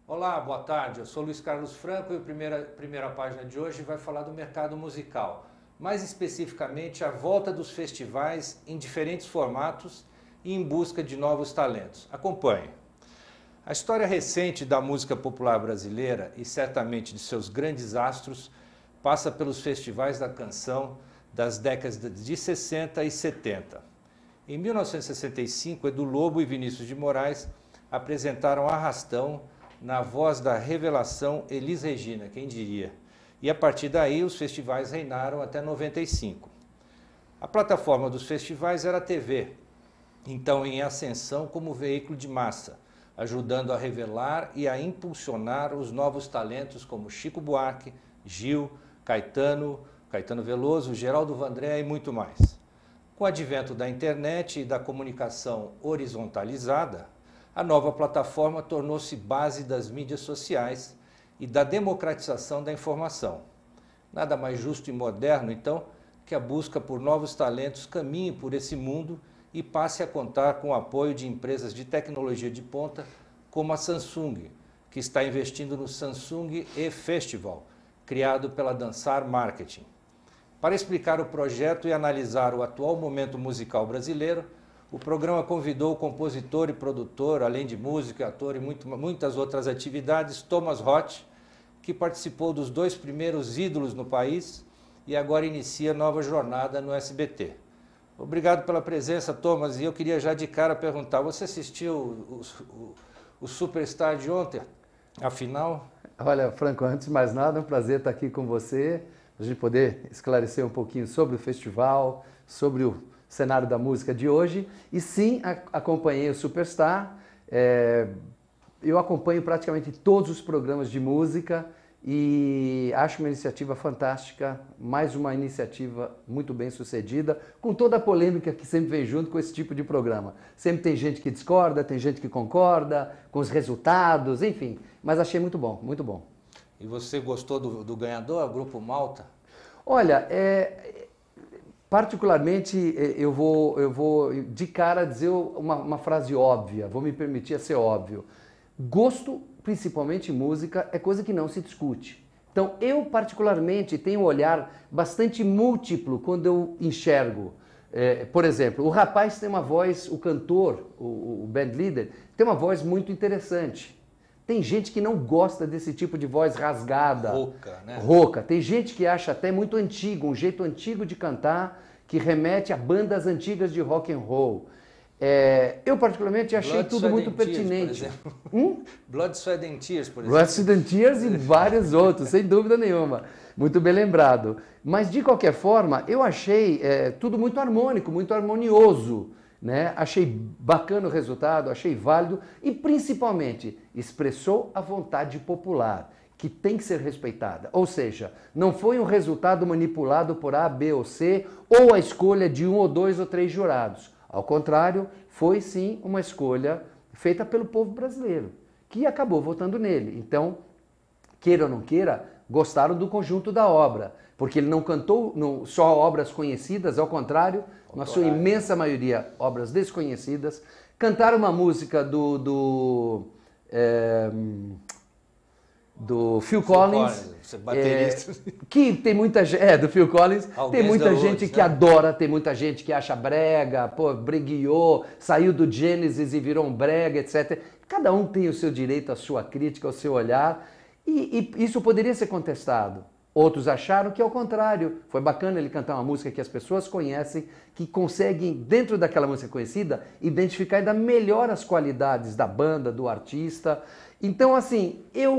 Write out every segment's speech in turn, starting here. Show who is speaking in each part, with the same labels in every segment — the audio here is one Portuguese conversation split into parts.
Speaker 1: Olá, boa tarde. Eu sou Luiz Carlos Franco e a primeira página de hoje vai falar do mercado musical. Mais especificamente, a volta dos festivais em diferentes formatos e em busca de novos talentos. Acompanhe. A história recente da música popular brasileira e certamente de seus grandes astros passa pelos festivais da canção das décadas de 60 e 70. Em 1965, Edu Lobo e Vinícius de Moraes apresentaram Arrastão na voz da revelação Elis Regina, quem diria. E a partir daí os festivais reinaram até 95. A plataforma dos festivais era a TV, então em ascensão como veículo de massa, ajudando a revelar e a impulsionar os novos talentos como Chico Buarque, Gil, Caetano Veloso, Geraldo Vandré e muito mais. Com o advento da internet e da comunicação horizontalizada, a nova plataforma tornou-se base das mídias sociais e da democratização da informação. Nada mais justo e moderno, então, que a busca por novos talentos caminhe por esse mundo e passe a contar com o apoio de empresas de tecnologia de ponta como a Samsung, que está investindo no Samsung E-Festival, criado pela Dansar Marketing. Para explicar o projeto e analisar o atual momento musical brasileiro, o programa convidou o compositor e produtor, além de músico, ator e muitas outras atividades, Thomas Roth, que participou dos 2 primeiros ídolos no país e agora inicia nova jornada no SBT. Obrigado pela presença, Thomas, e eu queria já de cara perguntar, você assistiu o Superstar de ontem, a final?
Speaker 2: Olha, Franco, antes de mais nada, é um prazer estar aqui com você, a gente poder esclarecer um pouquinho sobre o festival, sobre o cenário da música de hoje. E sim, acompanhei o Superstar, eu acompanho praticamente todos os programas de música e acho uma iniciativa fantástica, mais uma iniciativa muito bem sucedida, com toda a polêmica que sempre vem junto com esse tipo de programa. Sempre tem gente que discorda, tem gente que concorda com os resultados, enfim, mas achei muito bom, muito bom.
Speaker 1: E você gostou do ganhador, o Grupo Malta?
Speaker 2: Olha, particularmente eu vou de cara dizer uma frase óbvia, vou me permitir ser óbvio. Gosto, principalmente em música, é coisa que não se discute. Então eu particularmente tenho um olhar bastante múltiplo quando eu enxergo. Por exemplo, o rapaz tem uma voz, o cantor, o band leader, tem uma voz muito interessante. Tem gente que não gosta desse tipo de voz rasgada,
Speaker 1: rouca, né?
Speaker 2: Rouca. Tem gente que acha até muito antigo, um jeito antigo de cantar, que remete a bandas antigas de rock and roll. Eu particularmente achei tudo muito pertinente.
Speaker 1: Blood, Sweat and Tears, por exemplo.
Speaker 2: Blood, Sweat and Tears e vários outros, sem dúvida nenhuma. Muito bem lembrado. Mas, de qualquer forma, eu achei tudo muito harmônico, muito harmonioso. Né? Achei bacana o resultado, achei válido e, principalmente, expressou a vontade popular, que tem que ser respeitada. Ou seja, não foi um resultado manipulado por A, B ou C, ou a escolha de 1 ou 2 ou 3 jurados. Ao contrário, foi sim uma escolha feita pelo povo brasileiro, que acabou votando nele. Então, queira ou não queira, gostaram do conjunto da obra, porque ele não cantou só obras conhecidas, ao contrário, na sua imensa maioria, obras desconhecidas. Cantaram uma música do Phil Collins, que tem muita gente, do Phil Collins, tem muita gente que adora, tem muita gente que acha brega, breguiou, saiu do Genesis e virou um brega, etc. Cada um tem o seu direito, a sua crítica, o seu olhar, e isso poderia ser contestado. Outros acharam que, ao contrário, foi bacana ele cantar uma música que as pessoas conhecem, que conseguem, dentro daquela música conhecida, identificar ainda melhor as qualidades da banda, do artista. Então, assim, eu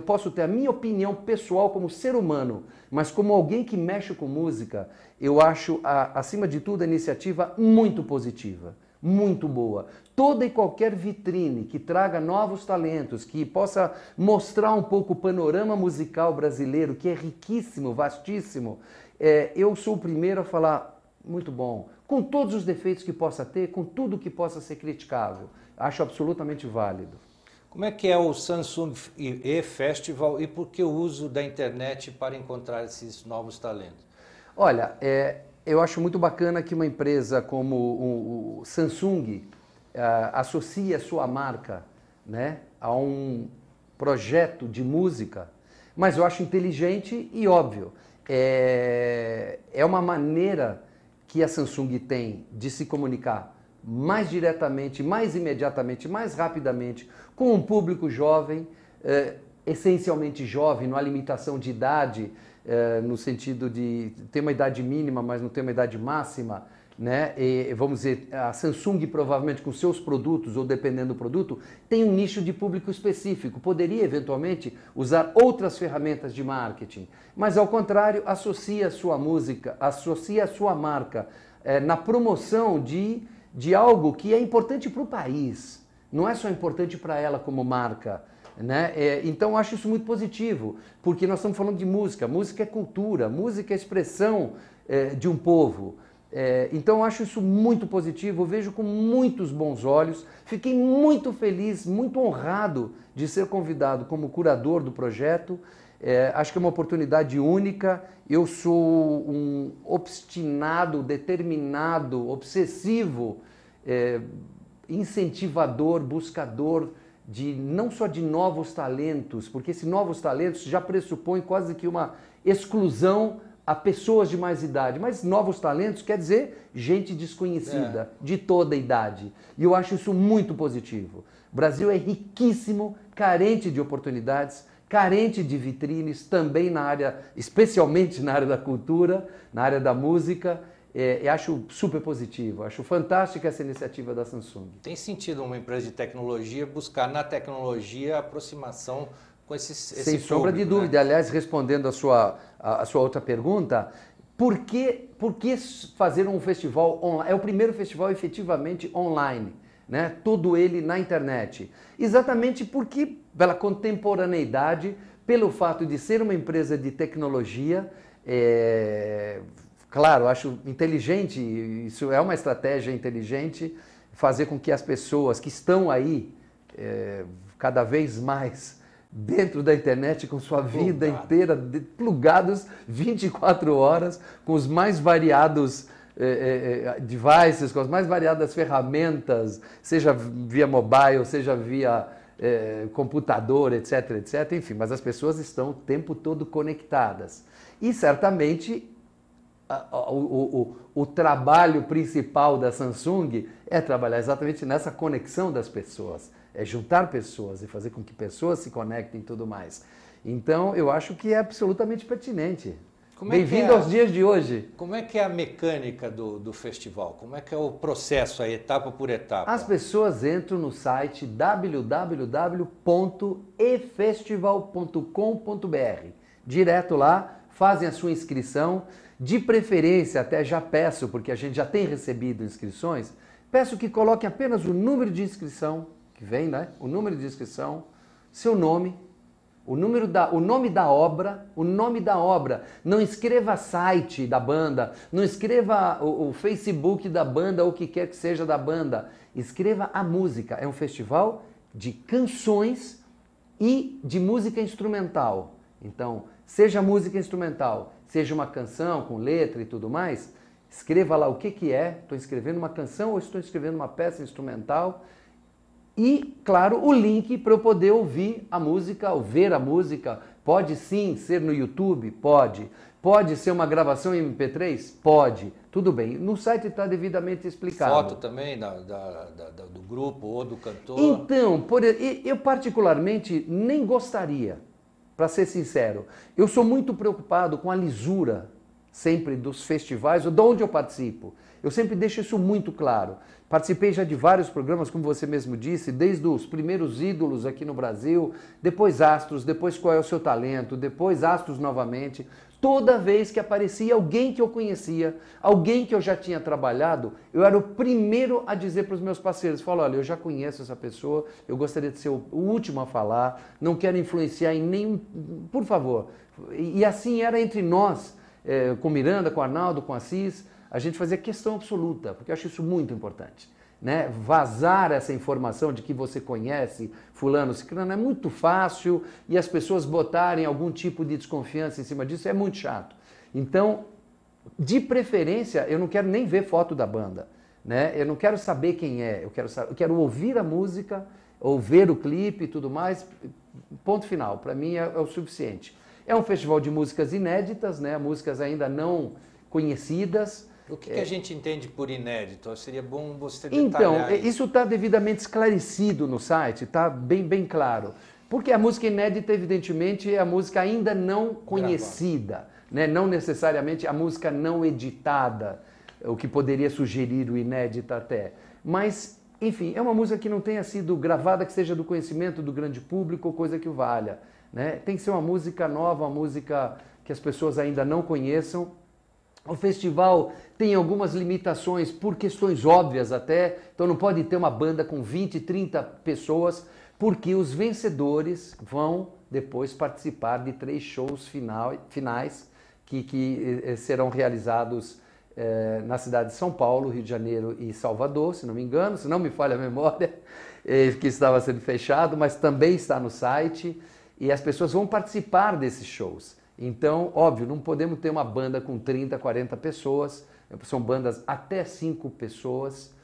Speaker 2: posso ter a minha opinião pessoal como ser humano, mas como alguém que mexe com música, eu acho, acima de tudo, a iniciativa muito positiva, muito boa. Toda e qualquer vitrine que traga novos talentos, que possa mostrar um pouco o panorama musical brasileiro, que é riquíssimo, vastíssimo, eu sou o primeiro a falar muito bom. Com todos os defeitos que possa ter, com tudo que possa ser criticável. Acho absolutamente válido.
Speaker 1: Como é que é o Samsung e-Festival e por que o uso da internet para encontrar esses novos talentos?
Speaker 2: Olha, eu acho muito bacana que uma empresa como o Samsung associe a sua marca, né, a um projeto de música, mas eu acho inteligente e óbvio. É uma maneira que a Samsung tem de se comunicar mais diretamente, mais imediatamente, mais rapidamente com um público jovem, essencialmente jovem, não há limitação de idade, no sentido de ter uma idade mínima, mas não ter uma idade máxima, né? E, vamos dizer, a Samsung provavelmente com seus produtos, ou dependendo do produto, tem um nicho de público específico, poderia eventualmente usar outras ferramentas de marketing, mas ao contrário, associa a sua música, associa a sua marca na promoção de algo que é importante para o país, não é só importante para ela como marca, né? Então eu acho isso muito positivo, porque nós estamos falando de música, música é cultura, música é expressão de um povo. Então eu acho isso muito positivo, eu vejo com muitos bons olhos, fiquei muito feliz, muito honrado de ser convidado como curador do projeto. Acho que é uma oportunidade única. Eu sou um obstinado, determinado, obsessivo, incentivador, buscador não só de novos talentos, porque esses novos talentos já pressupõem quase que uma exclusão a pessoas de mais idade, mas novos talentos quer dizer gente desconhecida, de toda idade. E eu acho isso muito positivo. O Brasil é riquíssimo, carente de oportunidades, carente de vitrines, também na área, especialmente na área da cultura, na área da música. Eu acho super positivo, acho fantástica essa iniciativa da Samsung.
Speaker 1: Tem sentido uma empresa de tecnologia buscar na tecnologia a aproximação com esse
Speaker 2: Sem sombra de dúvida.
Speaker 1: Né?
Speaker 2: Aliás, respondendo a sua outra pergunta, por que fazer um festival online? É o primeiro festival efetivamente online, né? Todo ele na internet. Exatamente porque, pela contemporaneidade, pelo fato de ser uma empresa de tecnologia, claro, acho inteligente, isso é uma estratégia inteligente, fazer com que as pessoas que estão aí cada vez mais dentro da internet, com sua vida inteira, plugados 24 horas, com os mais variados devices, com as mais variadas ferramentas, seja via mobile, seja via computador, etc, etc. Enfim, mas as pessoas estão o tempo todo conectadas. E certamente o trabalho principal da Samsung é trabalhar exatamente nessa conexão das pessoas, é juntar pessoas e fazer com que pessoas se conectem e tudo mais. Então, eu acho que é absolutamente pertinente. Bem-vindo aos dias de hoje.
Speaker 1: Como é que é a mecânica do festival? Como é que é o processo, aí, etapa por etapa?
Speaker 2: As pessoas entram no site www.efestival.com.br. Direto lá, fazem a sua inscrição. De preferência, até já peço, porque a gente já tem recebido inscrições, peço que coloquem apenas o número de inscrição, que vem, né? O número de inscrição, seu nome, o nome da obra, o nome da obra. Não escreva site da banda, não escreva o Facebook da banda ou o que quer que seja da banda. Escreva a música. É um festival de canções e de música instrumental. Então, seja música instrumental, seja uma canção com letra e tudo mais, escreva lá o que é. Estou escrevendo uma canção ou estou escrevendo uma peça instrumental. E, claro, o link para eu poder ouvir a música, ou ver a música. Pode sim ser no YouTube? Pode. Pode ser uma gravação em MP3? Pode. Tudo bem. No site está devidamente explicado.
Speaker 1: Foto também do grupo ou do cantor?
Speaker 2: Então, eu particularmente nem gostaria, para ser sincero. Eu sou muito preocupado com a lisura sempre dos festivais, ou de onde eu participo. Eu sempre deixo isso muito claro. Participei já de vários programas, como você mesmo disse, desde os primeiros ídolos aqui no Brasil, depois Astros, depois Qual é o Seu Talento, depois Astros novamente. Toda vez que aparecia alguém que eu conhecia, alguém que eu já tinha trabalhado, eu era o primeiro a dizer para os meus parceiros, olha, eu já conheço essa pessoa, eu gostaria de ser o último a falar, não quero influenciar em nenhum... Por favor. E assim era entre nós, com Miranda, com Arnaldo, com Assis. a gente fazia questão absoluta, porque eu acho isso muito importante. Né? Vazar essa informação de que você conhece fulano, ciclano é muito fácil e as pessoas botarem algum tipo de desconfiança em cima disso é muito chato. Então, de preferência, eu não quero nem ver foto da banda, né? Eu não quero saber quem é, eu quero ouvir a música, ou ver o clipe e tudo mais, ponto final, para mim é o suficiente. É um festival de músicas inéditas, né? Músicas ainda não conhecidas.
Speaker 1: O que a gente entende por inédito? Seria bom você detalhar.
Speaker 2: Então, isso está devidamente esclarecido no site, está bem claro. Porque a música inédita, evidentemente, é a música ainda não conhecida, né? Não necessariamente a música não editada, o que poderia sugerir o inédito até. Mas, enfim, é uma música que não tenha sido gravada, que seja do conhecimento do grande público, ou coisa que o valha. Né? Tem que ser uma música nova, uma música que as pessoas ainda não conheçam. O festival tem algumas limitações por questões óbvias até, então não pode ter uma banda com 20, 30 pessoas, porque os vencedores vão depois participar de 3 shows finais que serão realizados na cidade de São Paulo, Rio de Janeiro e Salvador, se não me engano, se não me falha a memória, que estava sendo fechado, mas também está no site, e as pessoas vão participar desses shows. Então, óbvio, não podemos ter uma banda com 30, 40 pessoas, são bandas até 5 pessoas,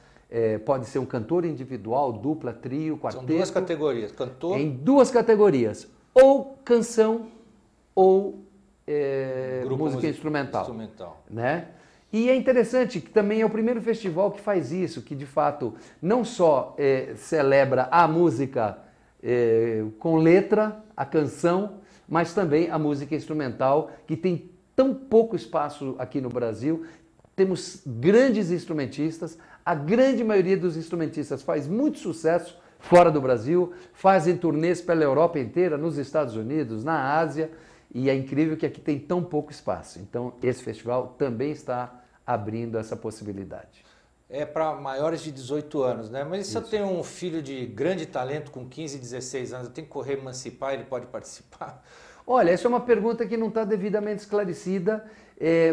Speaker 2: pode ser um cantor individual, dupla, trio, quarteto.
Speaker 1: São 2 categorias, cantor...
Speaker 2: Em 2 categorias, ou canção ou música instrumental. Né? E é interessante que também é o primeiro festival que faz isso, que de fato não só celebra a música com letra, a canção, mas também a música instrumental, que tem tão pouco espaço aqui no Brasil. Temos grandes instrumentistas, a grande maioria dos instrumentistas faz muito sucesso fora do Brasil, fazem turnês pela Europa inteira, nos Estados Unidos, na Ásia, e é incrível que aqui tem tão pouco espaço. Então esse festival também está abrindo essa possibilidade.
Speaker 1: É para maiores de 18 anos, né? Mas se eu tenho um filho de grande talento com 15, 16 anos, eu tenho que correr emancipar, ele pode participar?
Speaker 2: Olha, essa é uma pergunta que não está devidamente esclarecida,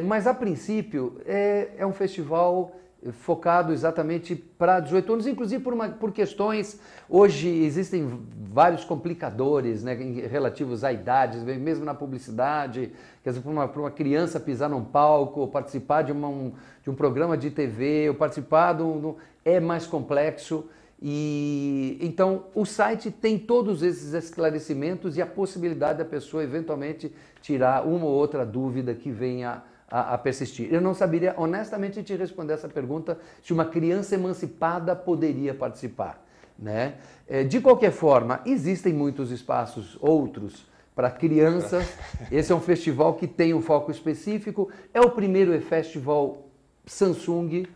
Speaker 2: mas a princípio é um festival focado exatamente para 18 anos, inclusive por questões, hoje existem vários complicadores, né, relativos à idade, mesmo na publicidade, quer dizer, para uma criança pisar num palco, ou participar de um programa de TV, ou participar é mais complexo. E então o site tem todos esses esclarecimentos e a possibilidade da pessoa eventualmente tirar uma ou outra dúvida que venha a persistir. Eu não saberia honestamente te responder essa pergunta se uma criança emancipada poderia participar, né? De qualquer forma, existem muitos espaços outros para crianças. Esse é um festival que tem um foco específico, é o primeiro festival Samsung.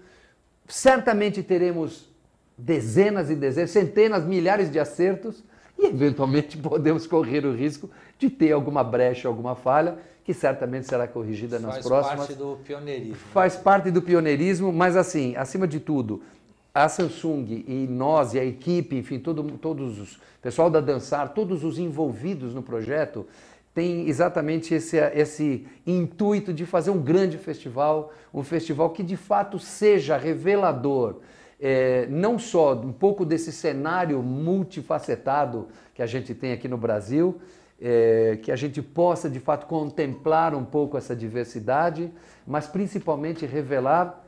Speaker 2: Certamente teremos dezenas e dezenas, centenas, milhares de acertos e eventualmente podemos correr o risco de ter alguma brecha, alguma falha, que certamente será corrigida nas próximas.
Speaker 1: Faz parte do pioneirismo.
Speaker 2: Faz parte do pioneirismo, mas assim, acima de tudo, a Samsung e nós e a equipe, enfim, todos os pessoal da Dansar, todos os envolvidos no projeto, tem exatamente esse intuito de fazer um grande festival, um festival que de fato seja revelador, não só um pouco desse cenário multifacetado que a gente tem aqui no Brasil, que a gente possa de fato contemplar um pouco essa diversidade, mas principalmente revelar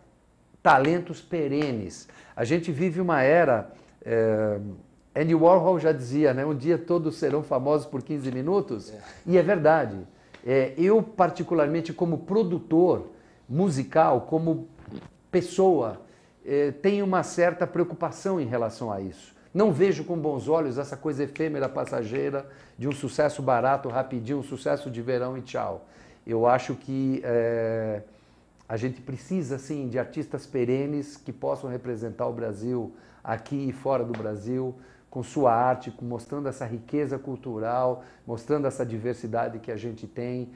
Speaker 2: talentos perenes. A gente vive uma era, Andy Warhol já dizia, né, um dia todos serão famosos por 15 minutos, e é verdade. Eu particularmente como produtor musical, como pessoa, tenho uma certa preocupação em relação a isso. Não vejo com bons olhos essa coisa efêmera, passageira, de um sucesso barato, rapidinho, um sucesso de verão e tchau. Eu acho que a gente precisa, sim, de artistas perenes que possam representar o Brasil aqui e fora do Brasil, com sua arte, mostrando essa riqueza cultural, mostrando essa diversidade que a gente tem,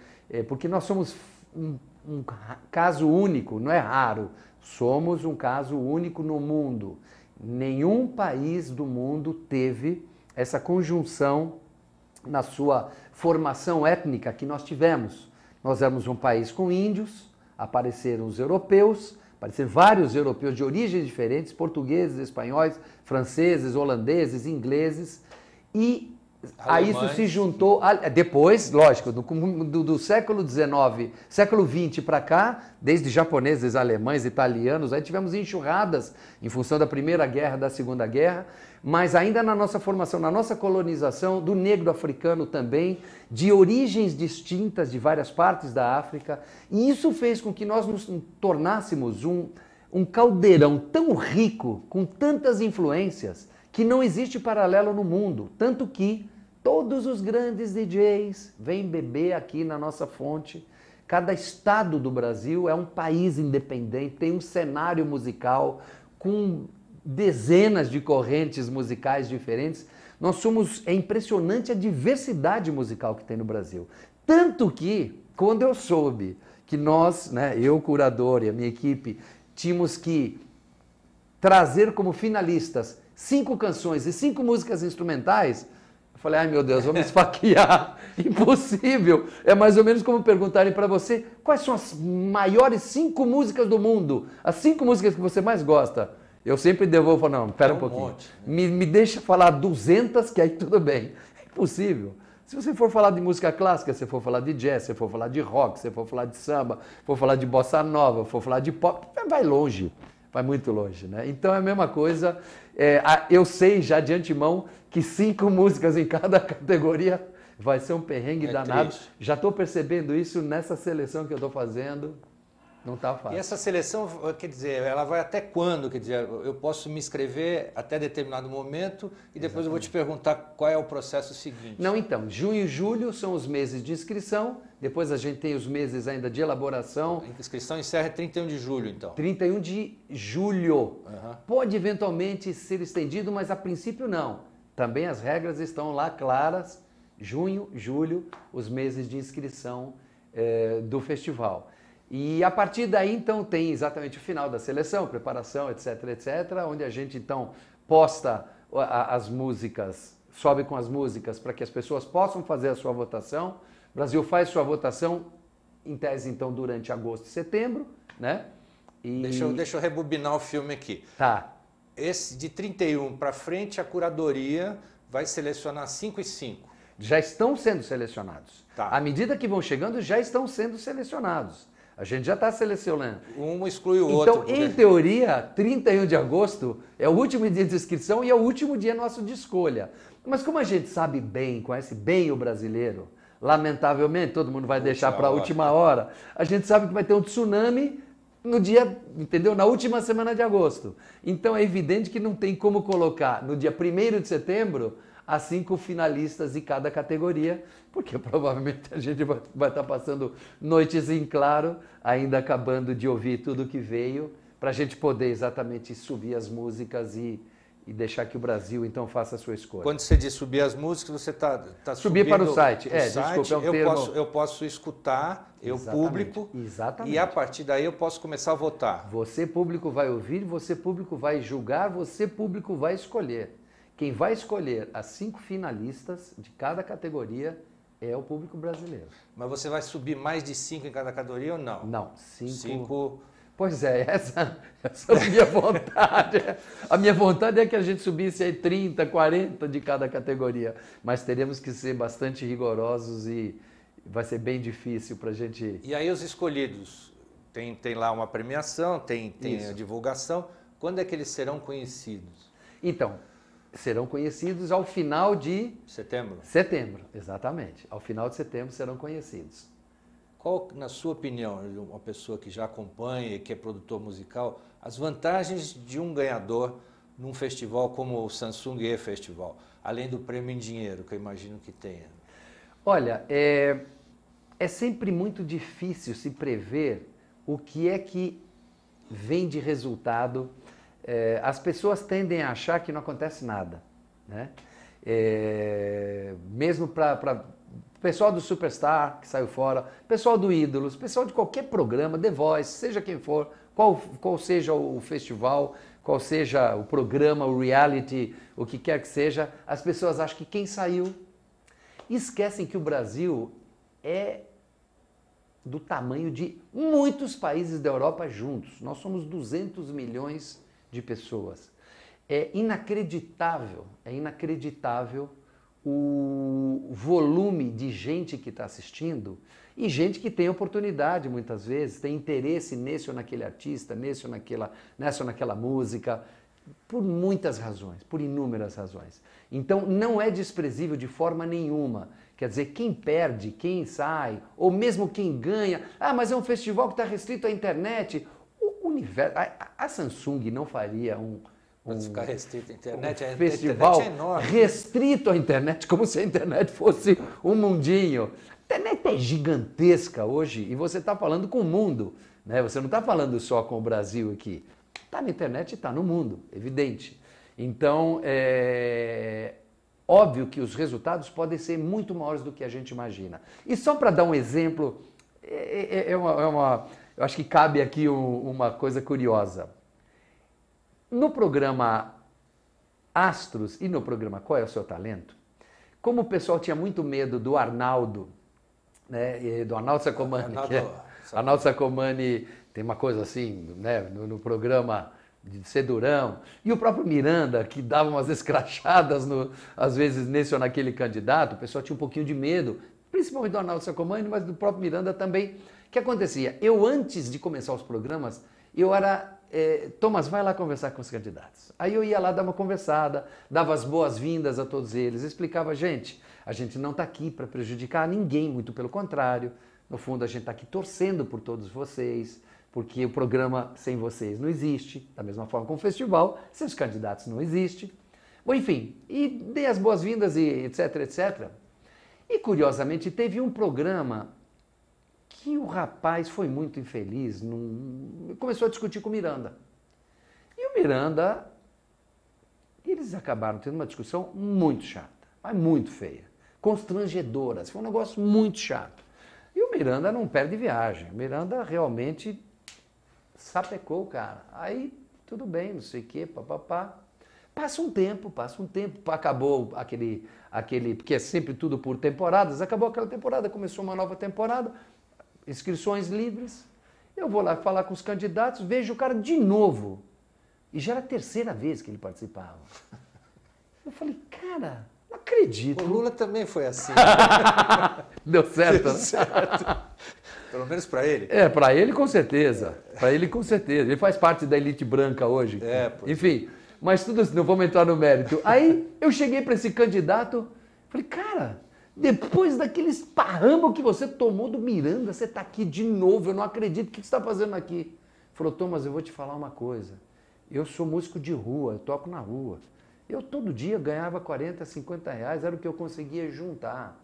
Speaker 2: porque nós somos um caso único, não é raro, somos um caso único no mundo. Nenhum país do mundo teve essa conjunção na sua formação étnica que nós tivemos. Nós éramos um país com índios, apareceram os europeus, apareceram vários europeus de origens diferentes, portugueses, espanhóis, franceses, holandeses, ingleses, e a isso se juntou, depois, lógico, do século XIX, século XX para cá, desde japoneses, alemães, italianos, aí tivemos enxurradas em função da Primeira Guerra, da Segunda Guerra, mas ainda na nossa formação, na nossa colonização, do negro africano também, de origens distintas de várias partes da África, e isso fez com que nós nos tornássemos um caldeirão tão rico, com tantas influências, que não existe paralelo no mundo, tanto que todos os grandes DJs vêm beber aqui na nossa fonte. Cada estado do Brasil é um país independente, tem um cenário musical com dezenas de correntes musicais diferentes. É impressionante a diversidade musical que tem no Brasil. Tanto que, quando eu soube que nós, eu, curador e a minha equipe, tínhamos que trazer como finalistas 5 canções e 5 músicas instrumentais, eu falei, ai meu Deus, vou me esfaquear, impossível. É mais ou menos como perguntarem para você, quais são as maiores 5 músicas do mundo, as 5 músicas que você mais gosta. Eu sempre devolvo e falo, não, espera um pouquinho, monte, né? me deixa falar 200, que aí tudo bem. É impossível. Se você for falar de música clássica, se for falar de jazz, se for falar de rock, se for falar de samba, se for falar de bossa nova, se for falar de pop, vai longe. Vai muito longe, né? Então é a mesma coisa. Eu sei já de antemão que 5 músicas em cada categoria vai ser um perrengue danado. Triste. Já estou percebendo isso nessa seleção que eu estou fazendo. Não está fácil.
Speaker 1: E essa seleção, quer dizer, ela vai até quando? Quer dizer, eu posso me inscrever até determinado momento e depois eu vou te perguntar qual é o processo seguinte.
Speaker 2: Não, então, junho e julho são os meses de inscrição, depois a gente tem os meses ainda de elaboração.
Speaker 1: A inscrição encerra 31 de julho, então.
Speaker 2: 31 de julho. Pode eventualmente ser estendido, mas a princípio não. Também as regras estão lá claras, junho, julho, os meses de inscrição do festival. E a partir daí, então, tem exatamente o final da seleção, preparação, etc, etc, onde a gente, então, posta as músicas, sobe com as músicas para que as pessoas possam fazer a sua votação. O Brasil faz sua votação, em tese, então, durante agosto e setembro, né?
Speaker 1: E... Deixa eu rebobinar o filme aqui.
Speaker 2: Tá.
Speaker 1: Esse de 31 para frente, a curadoria vai selecionar 5 e 5.
Speaker 2: Já estão sendo selecionados.
Speaker 1: Tá.
Speaker 2: À medida que vão chegando, já estão sendo selecionados. A gente já está selecionando.
Speaker 1: Um exclui o outro.
Speaker 2: Então, em teoria, 31 de agosto é o último dia de inscrição e é o último dia nosso de escolha. Mas como a gente sabe bem, conhece bem o brasileiro, lamentavelmente, todo mundo vai deixar para a última hora, a gente sabe que vai ter um tsunami no dia, entendeu? Na última semana de agosto. Então, é evidente que não tem como colocar no dia 1º de setembro as 5 finalistas de cada categoria, porque provavelmente a gente vai estar passando noites em claro, ainda acabando de ouvir tudo que veio, para a gente poder exatamente subir as músicas e deixar que o Brasil, então, faça a sua escolha.
Speaker 1: Quando você diz subir as músicas, você está
Speaker 2: subir para o site.
Speaker 1: Desculpa, é um termo... eu posso escutar, público,
Speaker 2: exatamente.
Speaker 1: E a partir daí eu posso começar a votar.
Speaker 2: Você, público, vai ouvir, você, público, vai julgar, você, público, vai escolher. Quem vai escolher as 5 finalistas de cada categoria é o público brasileiro.
Speaker 1: Mas você vai subir mais de 5 em cada categoria ou não?
Speaker 2: Não, 5.
Speaker 1: 5...
Speaker 2: Pois é, essa é a minha vontade. A minha vontade é que a gente subisse aí 30, 40 de cada categoria. Mas teremos que ser bastante rigorosos e vai ser bem difícil para a gente...
Speaker 1: E aí os escolhidos, tem lá uma premiação, tem a divulgação. Quando é que eles serão conhecidos?
Speaker 2: Então, serão conhecidos ao final de...
Speaker 1: Setembro?
Speaker 2: Setembro, exatamente. Ao final de setembro serão conhecidos.
Speaker 1: Qual, na sua opinião, uma pessoa que já acompanha e que é produtor musical, as vantagens de um ganhador num festival como o Samsung E-Festival, além do prêmio em dinheiro, que eu imagino que tenha?
Speaker 2: Olha, é sempre muito difícil se prever o que é que vem de resultado. As pessoas tendem a achar que não acontece nada, né? Mesmo para o pessoal do Superstar, que saiu fora, pessoal do Ídolos, pessoal de qualquer programa, The Voice, seja quem for, qual seja o festival, qual seja o programa, o reality, o que quer que seja, as pessoas acham que quem saiu... Esquecem que o Brasil é do tamanho de muitos países da Europa juntos. Nós somos 200 milhões de pessoas. É inacreditável o volume de gente que está assistindo e gente que tem oportunidade muitas vezes, tem interesse nesse ou naquele artista, nessa ou naquela música, por muitas razões, por inúmeras razões. Então não é desprezível de forma nenhuma. Quer dizer, quem perde, quem sai, ou mesmo quem ganha, mas é um festival que está restrito à internet. O universo, a Samsung não faria
Speaker 1: ficar restrito à internet,
Speaker 2: um festival
Speaker 1: a internet é enorme.
Speaker 2: Restrito à internet, como se a internet fosse um mundinho. A internet é gigantesca hoje e você está falando com o mundo, né? Você não está falando só com o Brasil aqui. Está na internet e está no mundo, evidente. Então, óbvio que os resultados podem ser muito maiores do que a gente imagina. E só para dar um exemplo, eu acho que cabe aqui uma coisa curiosa. No programa Astros e no programa Qual é o Seu Talento, como o pessoal tinha muito medo do Arnaldo, né, do Arnaldo Sacomani, Arnaldo Sacomani tem uma coisa assim, né, no programa de ser durão, e o próprio Miranda, que dava umas escrachadas, às vezes, nesse ou naquele candidato, o pessoal tinha um pouquinho de medo, principalmente do Arnaldo Sacomani, mas do próprio Miranda também. O que acontecia? Eu, antes de começar os programas, eu era... Thomas, vai lá conversar com os candidatos. Aí eu ia lá dar uma conversada, dava as boas-vindas a todos eles, explicava, gente, a gente não está aqui para prejudicar ninguém, muito pelo contrário. No fundo, a gente está aqui torcendo por todos vocês, porque o programa sem vocês não existe, da mesma forma como o festival, sem os candidatos não existe. Bom, enfim, e dei as boas-vindas e etc, etc. E, curiosamente, teve um programa que o rapaz foi muito infeliz, começou a discutir com o Miranda. E o Miranda, eles acabaram tendo uma discussão muito chata, mas muito feia, constrangedora, foi um negócio muito chato. E o Miranda não perde viagem, o Miranda realmente sapecou o cara. Aí, tudo bem, não sei o quê, papapá. Passa um tempo, acabou aquele, porque é sempre tudo por temporadas, acabou aquela temporada, começou uma nova temporada, inscrições livres, eu vou lá falar com os candidatos, vejo o cara de novo. E já era a terceira vez que ele participava. Eu falei, cara, não acredito.
Speaker 1: O Lula também foi assim.
Speaker 2: Deu certo,
Speaker 1: Deu
Speaker 2: né?
Speaker 1: certo. Pelo menos para ele.
Speaker 2: Para ele com certeza. Para ele com certeza. Ele faz parte da elite branca hoje. Enfim, mas tudo assim, não vamos entrar no mérito. Aí eu cheguei para esse candidato, falei, cara, depois daquele esparrambo que você tomou do Miranda, você está aqui de novo, eu não acredito. O que você está fazendo aqui? Ele falou, Thomas, eu vou te falar uma coisa. Eu sou músico de rua, eu toco na rua. Eu todo dia ganhava 40, 50 reais, era o que eu conseguia juntar.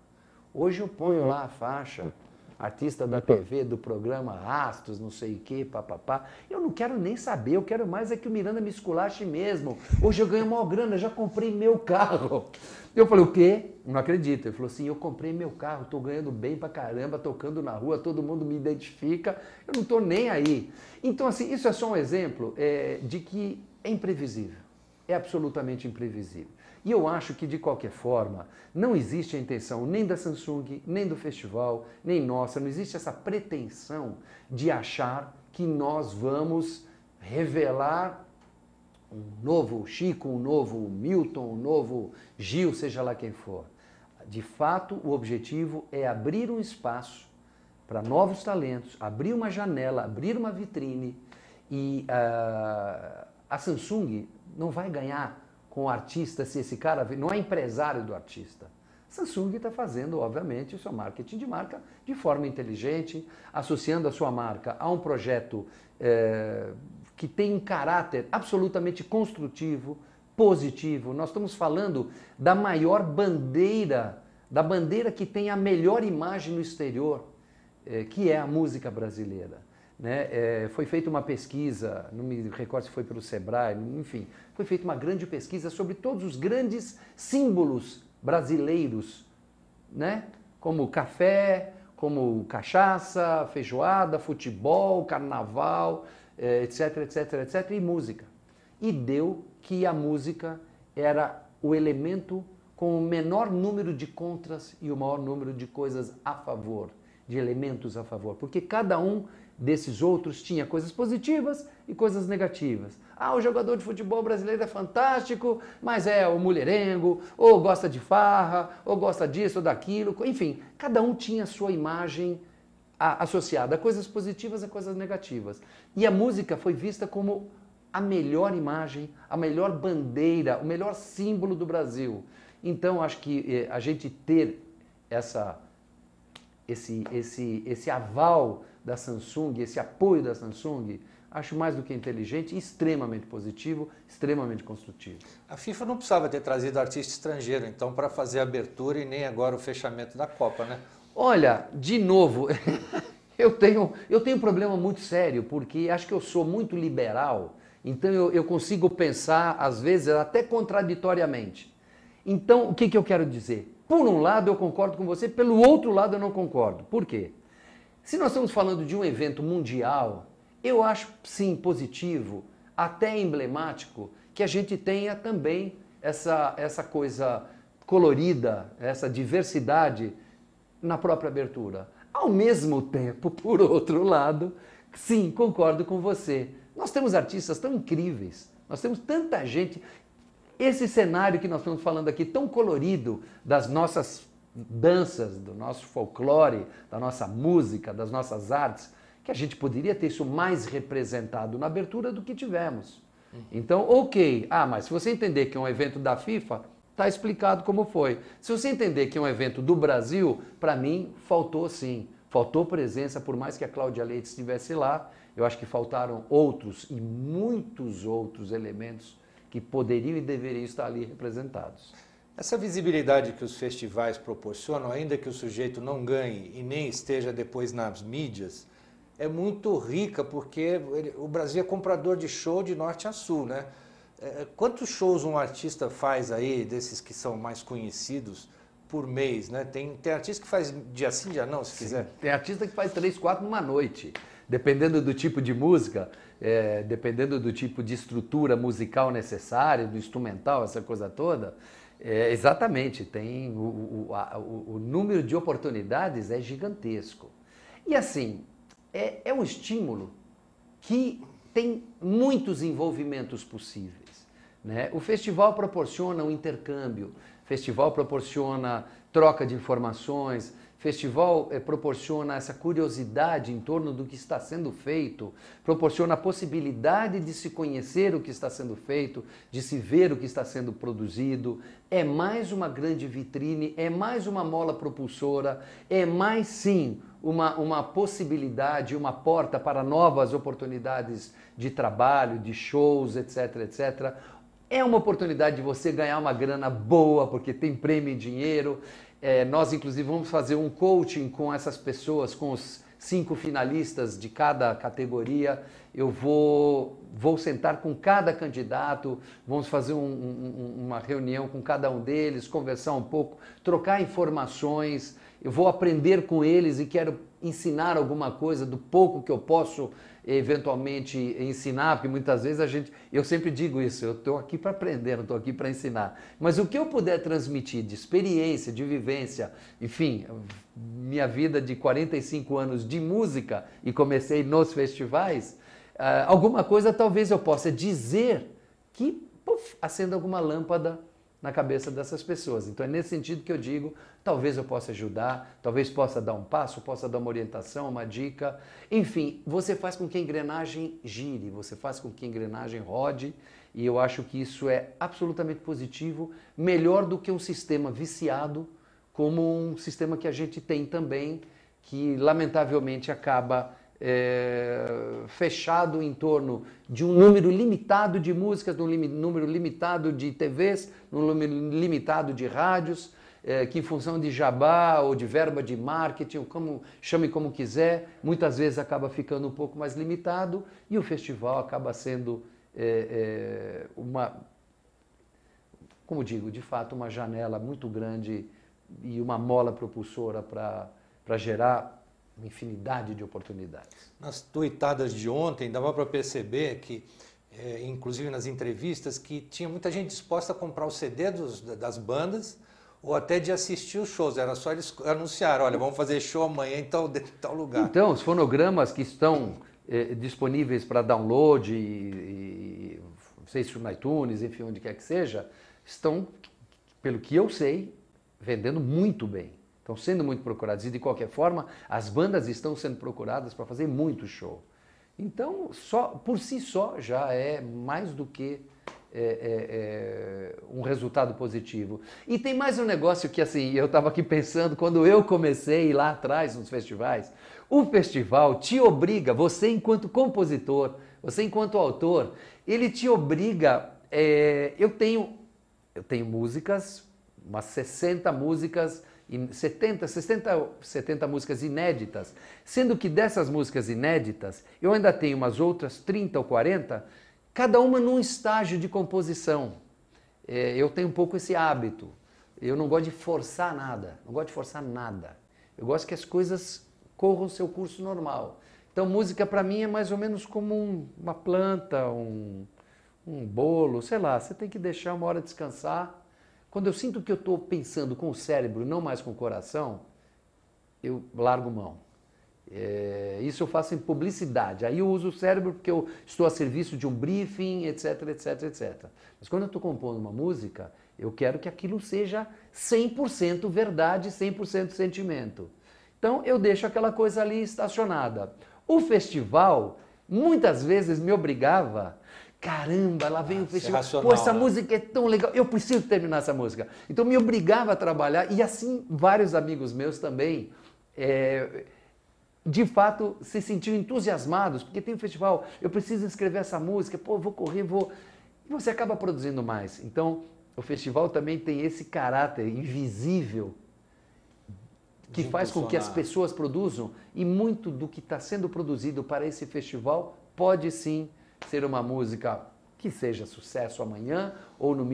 Speaker 2: Hoje eu ponho lá a faixa, artista da TV, do programa Astros, não sei o quê, papapá. Eu não quero nem saber, eu quero mais é que o Miranda me esculache mesmo. Hoje eu ganho maior grana, já comprei meu carro. Eu falei, o quê? Não acredito. Ele falou assim, eu comprei meu carro, estou ganhando bem pra caramba, tocando na rua, todo mundo me identifica, eu não estou nem aí. Então, assim, isso é só um exemplo de que é imprevisível, é absolutamente imprevisível. E eu acho que, de qualquer forma, não existe a intenção nem da Samsung, nem do festival, nem nossa, não existe essa pretensão de achar que nós vamos revelar um novo Chico, um novo Milton, um novo Gil, seja lá quem for. De fato, o objetivo é abrir um espaço para novos talentos, abrir uma janela, abrir uma vitrine. E a Samsung não vai ganhar com o artista se esse cara não é empresário do artista. A Samsung está fazendo, obviamente, o seu marketing de marca de forma inteligente, associando a sua marca a um projeto que tem um caráter absolutamente construtivo, positivo. Nós estamos falando da maior bandeira, da bandeira que tem a melhor imagem no exterior, que é a música brasileira. Né? Foi feita uma pesquisa, não me recordo se foi pelo Sebrae, enfim, foi feita uma grande pesquisa sobre todos os grandes símbolos brasileiros, né? Como café, como cachaça, feijoada, futebol, carnaval, etc, etc, etc, e música. E deu que a música era o elemento com o menor número de contras e o maior número de coisas a favor. de elementos a favor, porque cada um desses outros tinha coisas positivas e coisas negativas. Ah, o jogador de futebol brasileiro é fantástico, mas é o mulherengo, ou gosta de farra, ou gosta disso ou daquilo, enfim, cada um tinha a sua imagem associada a coisas positivas e coisas negativas. E a música foi vista como a melhor imagem, a melhor bandeira, o melhor símbolo do Brasil. Então, acho que a gente ter esse aval da Samsung, esse apoio da Samsung, acho mais do que inteligente, extremamente positivo, extremamente construtivo.
Speaker 1: A FIFA não precisava ter trazido artista estrangeiro, então, para fazer a abertura e nem agora o fechamento da Copa, né?
Speaker 2: Olha, de novo, eu tenho um problema muito sério, porque acho que eu sou muito liberal, então eu consigo pensar, às vezes, até contraditoriamente. Então, o que eu quero dizer? Por um lado, eu concordo com você, pelo outro lado, eu não concordo. Por quê? Se nós estamos falando de um evento mundial, eu acho, sim, positivo, até emblemático, que a gente tenha também essa coisa colorida, essa diversidade na própria abertura. Ao mesmo tempo, por outro lado, sim, concordo com você. Nós temos artistas tão incríveis, nós temos tanta gente. Esse cenário que nós estamos falando aqui, tão colorido, das nossas danças, do nosso folclore, da nossa música, das nossas artes, que a gente poderia ter isso mais representado na abertura do que tivemos. Então, ok. Mas se você entender que é um evento da FIFA, está explicado como foi. Se você entender que é um evento do Brasil, para mim, faltou sim. Faltou presença, por mais que a Cláudia Leite estivesse lá, eu acho que faltaram outros e muitos outros elementos que poderiam e deveriam estar ali representados.
Speaker 1: Essa visibilidade que os festivais proporcionam, ainda que o sujeito não ganhe e nem esteja depois nas mídias, é muito rica, porque o Brasil é comprador de show de norte a sul, né? Quantos shows um artista faz aí, desses que são mais conhecidos, por mês, né? Tem artista que faz dia sim, dia não, se quiser.
Speaker 2: Tem artista que faz 3, 4 numa noite. Dependendo do tipo de música, dependendo do tipo de estrutura musical necessária, do instrumental, essa coisa toda, exatamente, tem o número de oportunidades é gigantesco. E assim, é um estímulo que tem muitos envolvimentos possíveis, né? O festival proporciona um intercâmbio, o festival proporciona troca de informações, o festival proporciona essa curiosidade em torno do que está sendo feito, proporciona a possibilidade de se conhecer o que está sendo feito, de se ver o que está sendo produzido. É mais uma grande vitrine, é mais uma mola propulsora, é mais sim uma possibilidade, uma porta para novas oportunidades de trabalho, de shows, etc, etc. É uma oportunidade de você ganhar uma grana boa, porque tem prêmio em dinheiro. Nós, inclusive, vamos fazer um coaching com essas pessoas, com os 5 finalistas de cada categoria. Eu vou sentar com cada candidato, vamos fazer uma reunião com cada um deles, conversar um pouco, trocar informações. Eu vou aprender com eles e quero ensinar alguma coisa do pouco que eu posso eventualmente ensinar, porque muitas vezes eu sempre digo isso, eu estou aqui para aprender, não estou aqui para ensinar. Mas o que eu puder transmitir de experiência, de vivência, enfim, minha vida de 45 anos de música e comecei nos festivais, alguma coisa talvez eu possa dizer que acenda alguma lâmpada na cabeça dessas pessoas. Então é nesse sentido que eu digo, talvez eu possa ajudar, talvez possa dar um passo, possa dar uma orientação, uma dica. Enfim, você faz com que a engrenagem gire, você faz com que a engrenagem rode, e eu acho que isso é absolutamente positivo, melhor do que um sistema viciado, como um sistema que a gente tem também, que lamentavelmente acaba fechado em torno de um número limitado de músicas, de um número limitado de TVs, um número limitado de rádios, que em função de jabá ou de verba de marketing, chame como quiser, muitas vezes acaba ficando um pouco mais limitado e o festival acaba sendo como digo, de fato uma janela muito grande e uma mola propulsora para gerar uma infinidade de oportunidades.
Speaker 1: Nas tuitadas de ontem, dava para perceber que, inclusive nas entrevistas, que tinha muita gente disposta a comprar o CD das bandas Ou até de assistir os shows, era só eles anunciar, olha, vamos fazer show amanhã em tal lugar.
Speaker 2: Então, os fonogramas que estão disponíveis para download, não sei se no iTunes, enfim, onde quer que seja, estão, pelo que eu sei, vendendo muito bem. Estão sendo muito procurados. E, de qualquer forma, as bandas estão sendo procuradas para fazer muito show. Então, por si só, já é mais do que um resultado positivo. E tem mais um negócio que, assim, eu estava aqui pensando, quando eu comecei lá atrás nos festivais, o festival te obriga, você enquanto compositor, você enquanto autor, ele te obriga, eu tenho músicas, umas 60 músicas, 70 músicas inéditas, sendo que dessas músicas inéditas, eu ainda tenho umas outras 30 ou 40, cada uma num estágio de composição. Eu tenho um pouco esse hábito, eu não gosto de forçar nada, eu gosto que as coisas corram o seu curso normal. Então música para mim é mais ou menos como uma planta, um bolo, sei lá, você tem que deixar uma hora descansar. Quando eu sinto que eu estou pensando com o cérebro, não mais com o coração, eu largo mão. Isso eu faço em publicidade. Aí eu uso o cérebro porque eu estou a serviço de um briefing, etc, etc, etc. Mas quando eu estou compondo uma música, eu quero que aquilo seja 100% verdade, 100% sentimento. Então eu deixo aquela coisa ali estacionada. O festival, muitas vezes, me obrigava... Caramba, lá vem o festival. Pô, essa música é tão legal, eu preciso terminar essa música. Então me obrigava a trabalhar, e assim vários amigos meus também, de fato, se sentiam entusiasmados, porque tem um festival, eu preciso escrever essa música, pô, vou correr, e você acaba produzindo mais. Então, o festival também tem esse caráter invisível que faz com que as pessoas produzam, e muito do que está sendo produzido para esse festival pode sim ser uma música que seja sucesso amanhã, ou no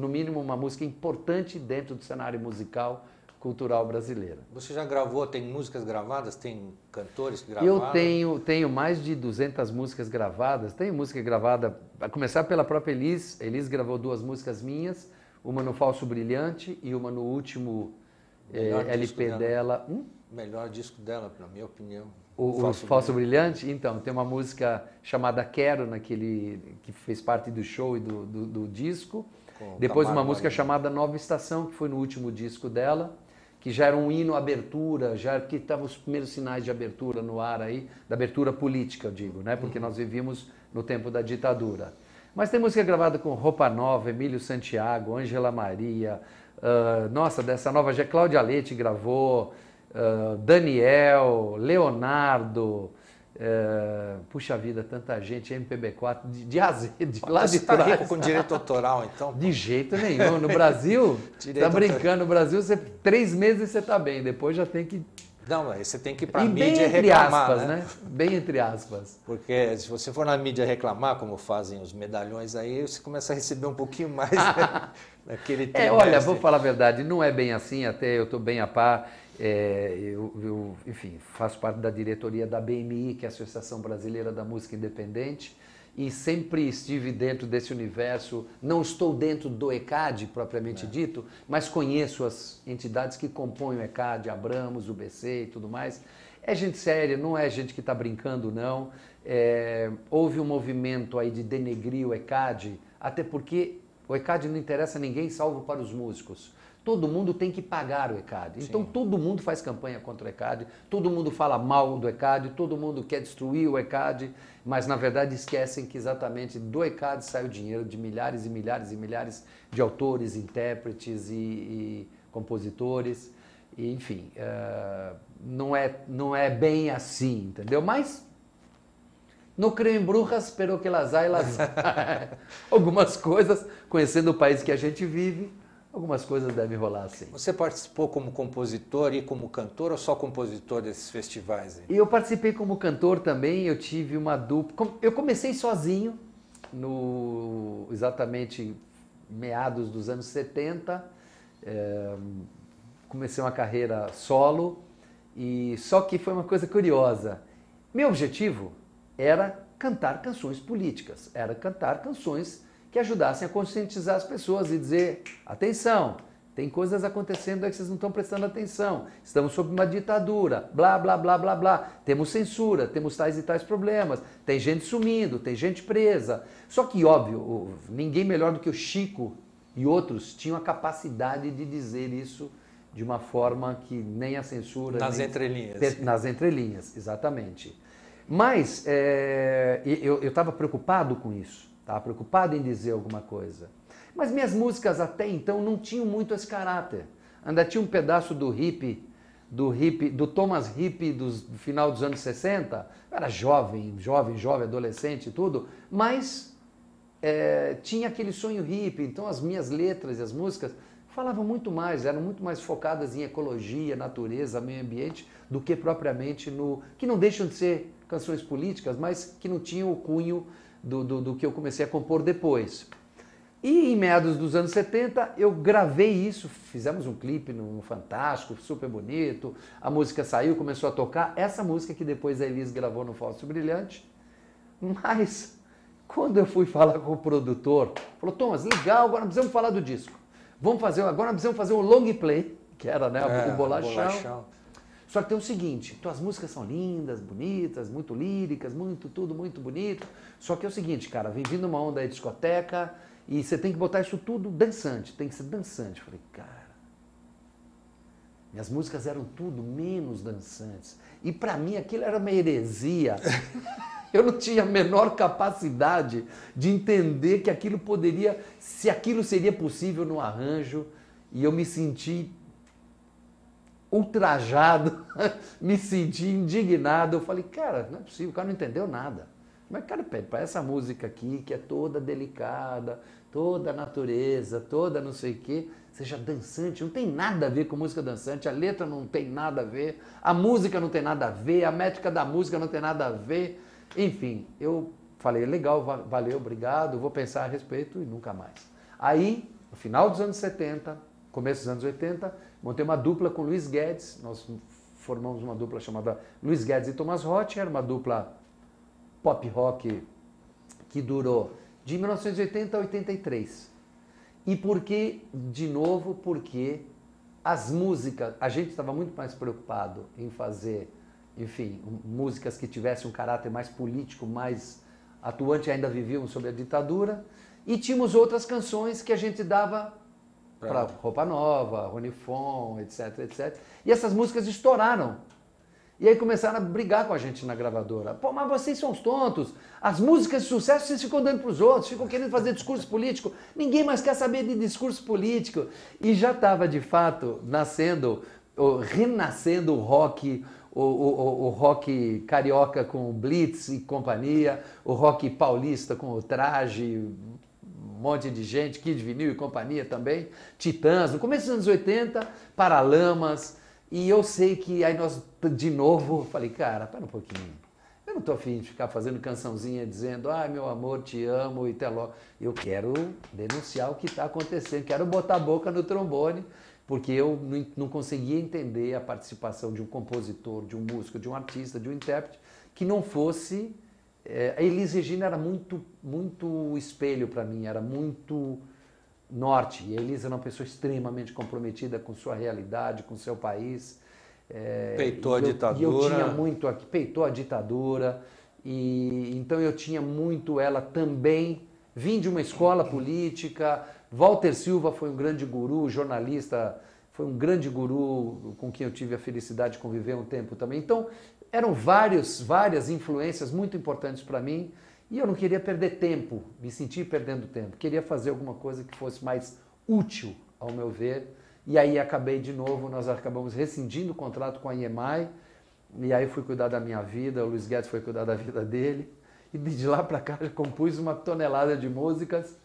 Speaker 2: mínimo uma música importante dentro do cenário musical cultural brasileiro.
Speaker 1: Você já gravou, tem músicas gravadas, tem cantores que gravaram?
Speaker 2: Eu tenho mais de 200 músicas gravadas, tenho música gravada, a começar pela própria Elis. Elis gravou 2 músicas minhas, uma no Falso Brilhante e uma no último LP dela.
Speaker 1: Melhor disco dela, na minha opinião.
Speaker 2: O Falso Brilhante? Então, tem uma música chamada Quero, que fez parte do show e do disco. Depois uma música chamada Nova Estação, que foi no último disco dela, que já era um hino abertura, que estavam os primeiros sinais de abertura no ar aí, da abertura política, eu digo, né? Porque nós vivíamos no tempo da ditadura. Mas tem música gravada com Roupa Nova, Emílio Santiago, Ângela Maria, dessa nova, Cláudia Leite gravou, Daniel, Leonardo, puxa vida, tanta gente, MPB4, de lá de trás.
Speaker 1: Rico com direito autoral, então?
Speaker 2: De jeito nenhum. No Brasil, tá brincando, no Brasil, 3 meses você tá bem, depois já tem que...
Speaker 1: Não, aí você tem que ir para a mídia reclamar,
Speaker 2: aspas, né? Bem entre aspas.
Speaker 1: Porque se você for na mídia reclamar, como fazem os medalhões aí, você começa a receber um pouquinho mais naquele trimestre.
Speaker 2: Olha, vou falar a verdade, não é bem assim, até eu estou bem a par. Enfim, faço parte da diretoria da BMI, que é a Associação Brasileira da Música Independente, e sempre estive dentro desse universo. Não estou dentro do ECAD, propriamente dito, mas conheço as entidades que compõem o ECAD, Abramos, UBC e tudo mais. É gente séria, não é gente que está brincando, não. Houve um movimento aí de denegrir o ECAD, até porque o ECAD não interessa a ninguém, salvo para os músicos. Todo mundo tem que pagar o ECAD. Então Sim. Todo mundo faz campanha contra o ECAD, todo mundo fala mal do ECAD, todo mundo quer destruir o ECAD, mas na verdade esquecem que exatamente do ECAD sai o dinheiro de milhares e milhares e milhares de autores, intérpretes e compositores. E, enfim, não é bem assim, entendeu? Mas não creio em bruxas, pero que las hay. Algumas coisas, conhecendo o país que a gente vive, algumas coisas devem rolar assim.
Speaker 1: Você participou como compositor e como cantor ou só compositor desses festivais? Aí?
Speaker 2: Eu participei como cantor também, eu tive uma dupla. Eu comecei sozinho, exatamente meados dos anos 70. Comecei uma carreira solo, só que foi uma coisa curiosa. Meu objetivo era cantar canções políticas, era cantar canções que ajudassem a conscientizar as pessoas e dizer, atenção, Tem coisas acontecendo aí que vocês não estão prestando atenção. Estamos sob uma ditadura, blá, blá, blá, blá, blá. Temos censura, temos tais e tais problemas. Tem gente sumindo, tem gente presa. Só que, óbvio, ninguém melhor do que o Chico e outros tinham a capacidade de dizer isso de uma forma que nem a censura...
Speaker 1: Nas entrelinhas.
Speaker 2: Nas entrelinhas, exatamente. Mas eu estava preocupado com isso. Estava preocupado em dizer alguma coisa. Mas minhas músicas até então não tinham muito esse caráter. Ainda tinha um pedaço do Thomas Hippie do final dos anos 60. Eu era jovem, adolescente e tudo, mas tinha aquele sonho hippie. Então as minhas letras e as músicas falavam muito mais, eram muito mais focadas em ecologia, natureza, meio ambiente, do que propriamente no... que não deixam de ser canções políticas, mas que não tinham o cunho do que eu comecei a compor depois. E em meados dos anos 70 eu gravei isso, fizemos um clipe no Fantástico, super bonito, a música saiu, começou a tocar, essa música que depois a Elis gravou no Fausto Brilhante, mas quando eu fui falar com o produtor, falou, Thomas, legal, agora nós precisamos falar do disco, agora nós precisamos fazer um long play, que era o Bolachão. Só que tem o seguinte, tuas músicas são lindas, bonitas, muito líricas, tudo muito bonito, só que é o seguinte, cara, vem vindo uma onda aí de discoteca, e você tem que botar isso tudo dançante, tem que ser dançante. Eu falei, cara, minhas músicas eram tudo menos dançantes. E para mim aquilo era uma heresia. Eu não tinha a menor capacidade de entender que aquilo poderia, se aquilo seria possível no arranjo. E eu me senti ultrajado, me senti indignado. Eu falei, cara, não é possível, o cara não entendeu nada. Mas, cara, para essa música aqui, que é toda delicada, toda natureza, toda não sei o quê, seja dançante, não tem nada a ver com música dançante, a letra não tem nada a ver, a música não tem nada a ver, a métrica da música não tem nada a ver. Enfim, eu falei, legal, valeu, obrigado, vou pensar a respeito e nunca mais. Aí, no final dos anos 70, começo dos anos 80, montei uma dupla com Luiz Guedes, nós formamos uma dupla chamada Luiz Guedes e Thomas Roth, era uma dupla pop rock que durou de 1980 a 83. E por que, de novo, porque as músicas, a gente estava muito mais preocupado em fazer, enfim, músicas que tivessem um caráter mais político, mais atuante, ainda viviam sob a ditadura, e tínhamos outras canções que a gente dava para Roupa Nova, Rony Fon, etc, etc. E essas músicas estouraram. E aí começaram a brigar com a gente na gravadora. Pô, mas vocês são os tontos. As músicas de sucesso vocês ficam dando para os outros, ficam querendo fazer discurso político. Ninguém mais quer saber de discurso político. E já estava, de fato, renascendo o rock, o rock carioca com o Blitz e companhia, o rock paulista com o Traje, um monte de gente, Kid Vinil e companhia também, Titãs, no começo dos anos 80, Paralamas. E eu sei que aí nós, de novo, falei, cara, pera um pouquinho. Eu não estou afim de ficar fazendo cançãozinha dizendo, ai, meu amor, te amo e até logo. Eu quero denunciar o que está acontecendo, quero botar a boca no trombone, porque eu não conseguia entender a participação de um compositor, de um músico, de um artista, de um intérprete, que não fosse... A Elis Regina era muito espelho para mim, era muito... norte, e a Elis era uma pessoa extremamente comprometida com sua realidade, com seu país.
Speaker 1: Peitou a ditadura.
Speaker 2: E eu tinha muito aqui, peitou a ditadura, e então eu tinha muito ela também. Vim de uma escola política, Walter Silva foi um grande guru, jornalista, foi um grande guru com quem eu tive a felicidade de conviver um tempo também. Então, eram várias influências muito importantes para mim, e eu não queria perder tempo, me sentir perdendo tempo. Queria fazer alguma coisa que fosse mais útil, ao meu ver. E aí nós acabamos rescindindo o contrato com a EMI, e aí fui cuidar da minha vida, o Luiz Guedes foi cuidar da vida dele, e de lá para cá já compus uma tonelada de músicas.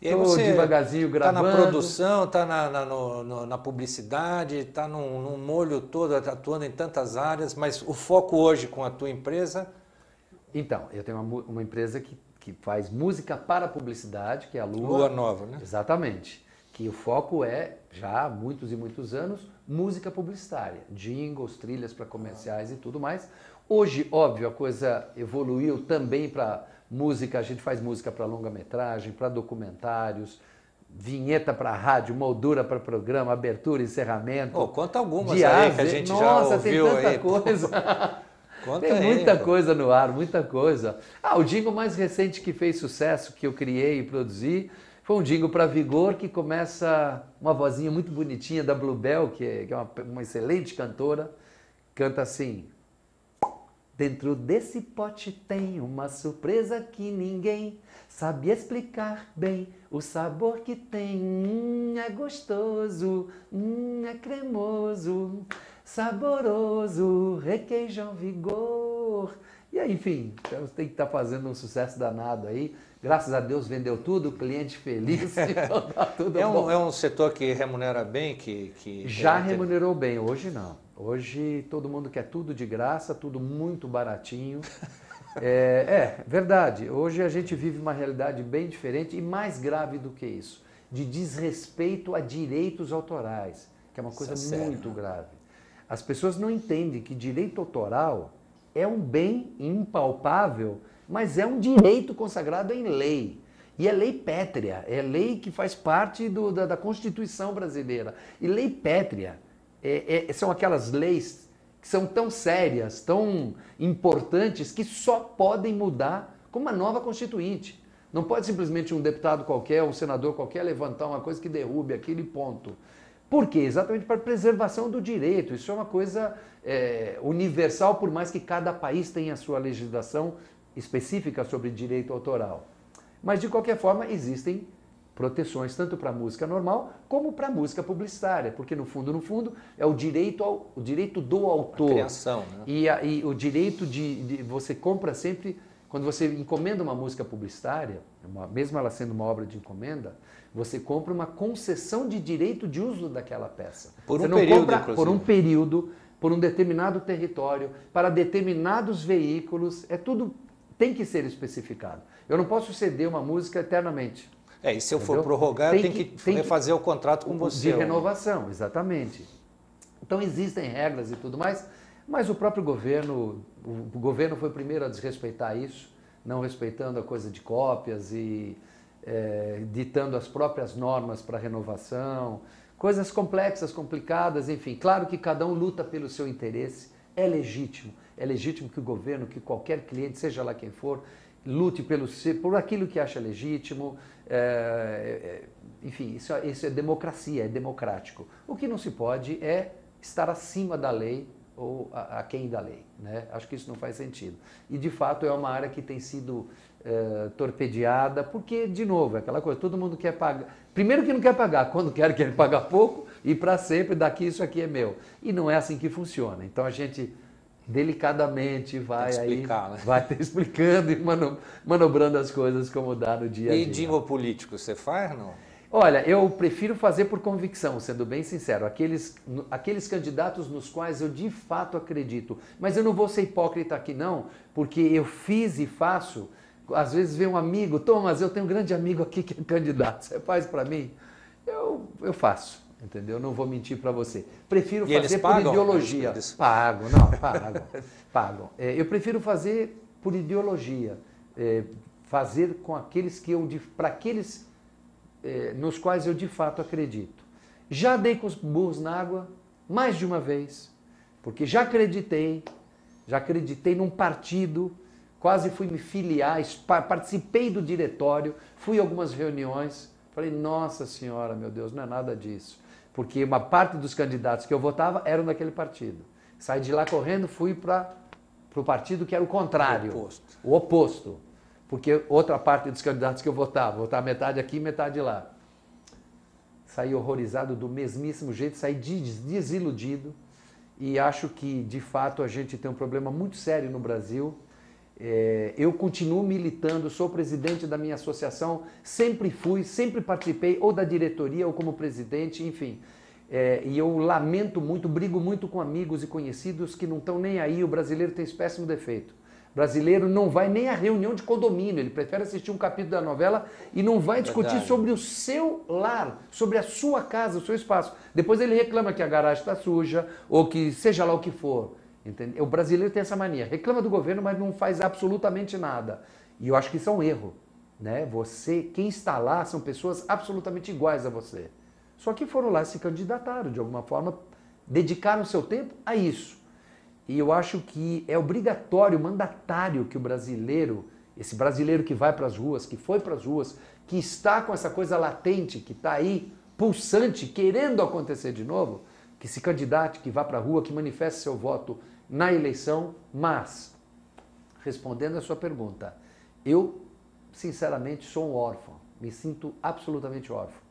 Speaker 2: Estou devagarzinho gravando.
Speaker 1: Está na produção, está na publicidade, está num molho todo, atuando em tantas áreas, mas o foco hoje com a tua empresa...
Speaker 2: Então, eu tenho uma empresa que faz música para publicidade, que é a
Speaker 1: Lua Nova, né?
Speaker 2: Exatamente. Que o foco é, já há muitos e muitos anos, música publicitária. Jingles, trilhas para comerciais e tudo mais. Hoje, óbvio, a coisa evoluiu também para música, a gente faz música para longa-metragem, para documentários, vinheta para rádio, moldura para programa, abertura, encerramento.
Speaker 1: Oh, conta algumas aí que a gente já ouviu
Speaker 2: tem tanta
Speaker 1: aí.
Speaker 2: Coisa.
Speaker 1: Conta
Speaker 2: tem
Speaker 1: aí,
Speaker 2: muita coisa no ar, muita coisa. O jingle mais recente que fez sucesso, que eu criei e produzi, foi um jingle para Vigor, que começa uma vozinha muito bonitinha da Bluebell, que é uma excelente cantora, canta assim: dentro desse pote tem uma surpresa que ninguém sabe explicar bem. O sabor que tem, é gostoso, é cremoso, saboroso, requeijão Vigor. E aí, enfim, então tem que estar fazendo um sucesso danado aí. Graças a Deus vendeu tudo, cliente feliz, então tá tudo bom.
Speaker 1: É um setor que remunera bem?
Speaker 2: Já remunerou bem, hoje não. Hoje todo mundo quer tudo de graça, tudo muito baratinho. Verdade. Hoje a gente vive uma realidade bem diferente e mais grave do que isso, de desrespeito a direitos autorais, que é uma coisa muito grave. As pessoas não entendem que direito autoral é um bem impalpável, mas é um direito consagrado em lei. E é lei pétrea, é lei que faz parte da Constituição brasileira. E lei pétrea são aquelas leis que são tão sérias, tão importantes, que só podem mudar com uma nova Constituinte. Não pode simplesmente um deputado qualquer, um senador qualquer levantar uma coisa que derrube aquele ponto. Por quê? Exatamente para a preservação do direito. Isso é uma coisa universal, por mais que cada país tenha a sua legislação específica sobre direito autoral. Mas, de qualquer forma, existem proteções tanto para a música normal como para a música publicitária, porque no fundo é o direito do autor. A
Speaker 1: criação, né?
Speaker 2: E o direito de você compra sempre, quando você encomenda uma música publicitária, mesmo ela sendo uma obra de encomenda, você compra uma concessão de direito de uso daquela peça.
Speaker 1: Por um período, inclusive.
Speaker 2: Por um período, por um determinado território, para determinados veículos, tudo tem que ser especificado. Eu não posso ceder uma música eternamente.
Speaker 1: E se eu for prorrogar, eu tenho que refazer o contrato com você.
Speaker 2: De renovação, exatamente. Então existem regras e tudo mais, mas o próprio governo, o governo foi o primeiro a desrespeitar isso, não respeitando a coisa de cópias e ditando as próprias normas para renovação, coisas complexas, complicadas, enfim. Claro que cada um luta pelo seu interesse, é legítimo que o governo, que qualquer cliente, seja lá quem for, lute por aquilo que acha legítimo, enfim, isso é democracia, é democrático. O que não se pode é estar acima da lei ou aquém da lei, né? Acho que isso não faz sentido. E, de fato, é uma área que tem sido torpedeada, porque, de novo, é aquela coisa, todo mundo quer pagar. Primeiro que não quer pagar, quando quer pagar pouco e para sempre, daqui isso aqui é meu. E não é assim que funciona. Então, a gente delicadamente vai explicando e manobrando as coisas como dá no dia a dia.
Speaker 1: E jingle político, você faz, não?
Speaker 2: Olha, eu prefiro fazer por convicção, sendo bem sincero, aqueles candidatos nos quais eu de fato acredito. Mas eu não vou ser hipócrita aqui não, porque eu fiz e faço. Às vezes vem um amigo, Thomas, eu tenho um grande amigo aqui que é candidato, você faz para mim? Eu faço. Entendeu? Não vou mentir para você. Prefiro fazer por ideologia. Pagam. Eu prefiro fazer por ideologia. Fazer com aqueles nos quais eu de fato acredito. Já dei com os burros na água mais de uma vez, porque já acreditei num partido, quase fui me filiar, participei do diretório, fui a algumas reuniões, falei, nossa senhora, meu Deus, não é nada disso. Porque uma parte dos candidatos que eu votava eram daquele partido. Saí de lá correndo, fui para o partido que era o contrário. O oposto. Porque outra parte dos candidatos que eu votava metade aqui e metade lá. Saí horrorizado do mesmíssimo jeito, saí desiludido. E acho que, de fato, a gente tem um problema muito sério no Brasil. Eu continuo militando, sou presidente da minha associação, sempre participei ou da diretoria ou como presidente, enfim. E eu lamento muito, brigo muito com amigos e conhecidos que não estão nem aí. O brasileiro tem esse péssimo defeito. O brasileiro não vai nem à reunião de condomínio, ele prefere assistir um capítulo da novela e não vai discutir sobre o seu lar, sobre a sua casa, o seu espaço. Depois ele reclama que a garagem está suja ou que seja lá o que for. Entendeu? O brasileiro tem essa mania, reclama do governo, mas não faz absolutamente nada. E eu acho que isso é um erro. né? Quem está lá são pessoas absolutamente iguais a você. Só que foram lá e se candidataram, de alguma forma, dedicaram seu tempo a isso. E eu acho que é obrigatório, mandatário que o brasileiro, esse brasileiro que vai para as ruas, que foi para as ruas, que está com essa coisa latente, que está aí, pulsante, querendo acontecer de novo, que se candidate, que vá para a rua, que manifeste seu voto na eleição. Mas, respondendo a sua pergunta, eu, sinceramente, sou um órfão, me sinto absolutamente órfão.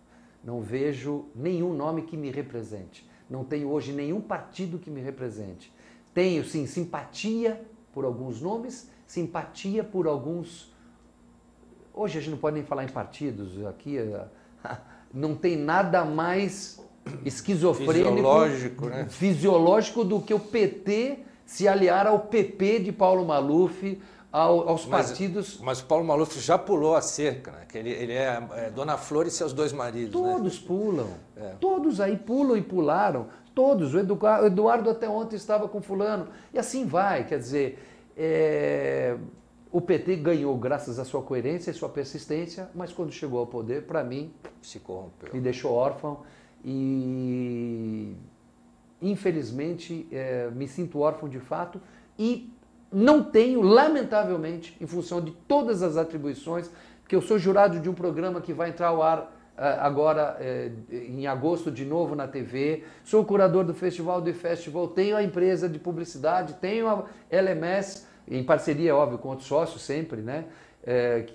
Speaker 2: Não vejo nenhum nome que me represente, não tenho hoje nenhum partido que me represente. Tenho, sim, simpatia por alguns nomes, simpatia por alguns... Hoje a gente não pode nem falar em partidos, aqui não tem nada mais esquizofrênico, fisiológico do que o PT se aliar ao PP de Paulo Maluf, aos partidos...
Speaker 1: Mas o Paulo Maluf já pulou a cerca, né? Que ele é Dona Flor e seus dois maridos.
Speaker 2: Todos, né? Pulam, todos aí pulam e pularam. Todos, o Eduardo até ontem estava com fulano, e assim vai, quer dizer, o PT ganhou graças à sua coerência e sua persistência, mas quando chegou ao poder, para mim,
Speaker 1: se corrompeu,
Speaker 2: me deixou órfão e, infelizmente, me sinto órfão de fato e não tenho, lamentavelmente, em função de todas as atribuições, porque eu sou jurado de um programa que vai entrar ao ar agora em agosto de novo na TV, sou curador do Festival do Festival, tenho a empresa de publicidade, tenho a LMS, em parceria, óbvio, com outros sócios sempre, né?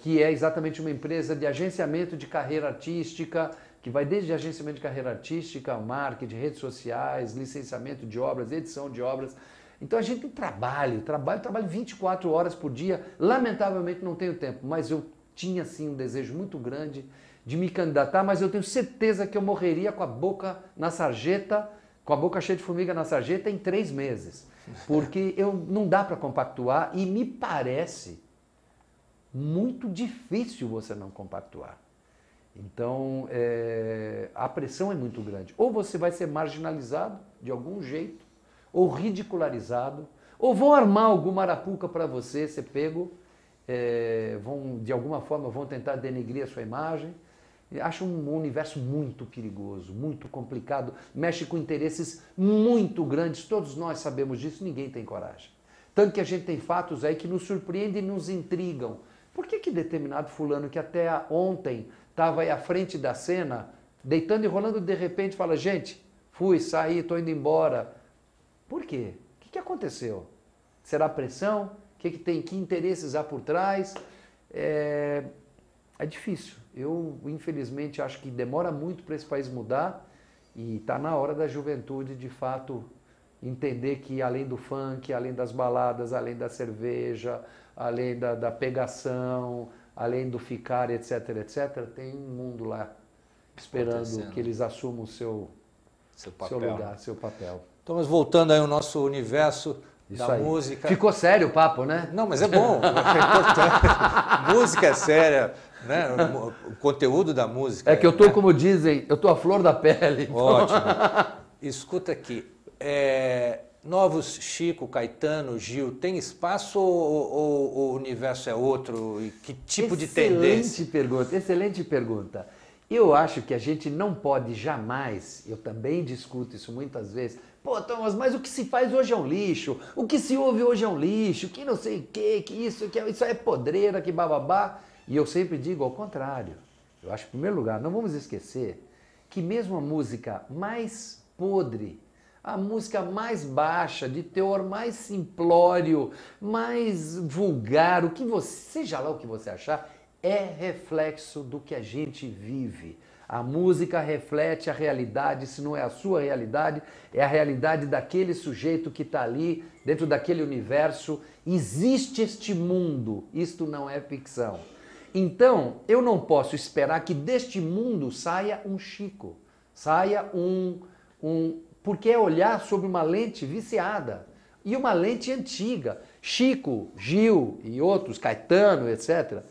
Speaker 2: Que é exatamente uma empresa de agenciamento de carreira artística, que vai desde agenciamento de carreira artística, marketing, redes sociais, licenciamento de obras, edição de obras. Então a gente tem trabalho 24 horas por dia, lamentavelmente não tenho tempo, mas eu tinha sim um desejo muito grande de me candidatar, mas eu tenho certeza que eu morreria com a boca na sarjeta, com a boca cheia de formiga na sarjeta em 3 meses. Porque não dá para compactuar e me parece muito difícil você não compactuar. Então, a pressão é muito grande. Ou você vai ser marginalizado de algum jeito, ou ridicularizado, ou vão armar alguma arapuca para você ser pego, de alguma forma vão tentar denegrir a sua imagem. Acho um universo muito perigoso, muito complicado, mexe com interesses muito grandes, todos nós sabemos disso, ninguém tem coragem. Tanto que a gente tem fatos aí que nos surpreendem e nos intrigam. Por que determinado fulano que até ontem estava aí à frente da cena, deitando e rolando, de repente fala, gente, fui, saí, estou indo embora. Por quê? O que aconteceu? Será pressão? Que interesses há por trás? É difícil. Eu, infelizmente, acho que demora muito para esse país mudar e está na hora da juventude, de fato, entender que além do funk, além das baladas, além da cerveja, além da pegação, além do ficar, etc., etc., tem um mundo lá esperando que eles assumam o seu lugar, seu papel.
Speaker 1: Então, mas voltando aí ao nosso universo
Speaker 2: isso
Speaker 1: da
Speaker 2: aí.
Speaker 1: Música...
Speaker 2: Ficou sério o papo, né?
Speaker 1: Não, mas é bom. É importante. Música é séria, né? O conteúdo da música...
Speaker 2: É que eu estou, como dizem, eu estou à flor da pele. Então...
Speaker 1: Ótimo. Escuta aqui, novos Chico, Caetano, Gil, tem espaço ou o universo é outro? E que tipo de tendência?
Speaker 2: Excelente pergunta. Eu acho que a gente não pode jamais, eu também discuto isso muitas vezes, pô, Thomas, mas o que se faz hoje é um lixo, o que se ouve hoje é um lixo, que não sei o que isso é podreira, que bababá. E eu sempre digo ao contrário. Eu acho, em primeiro lugar, não vamos esquecer que mesmo a música mais podre, a música mais baixa, de teor mais simplório, mais vulgar, seja lá o que você achar, é reflexo do que a gente vive. A música reflete a realidade, se não é a sua realidade, é a realidade daquele sujeito que está ali, dentro daquele universo. Existe este mundo, isto não é ficção. Então, eu não posso esperar que deste mundo saia um Chico, saia porque é olhar sobre uma lente viciada e uma lente antiga. Chico, Gil e outros, Caetano, etc.,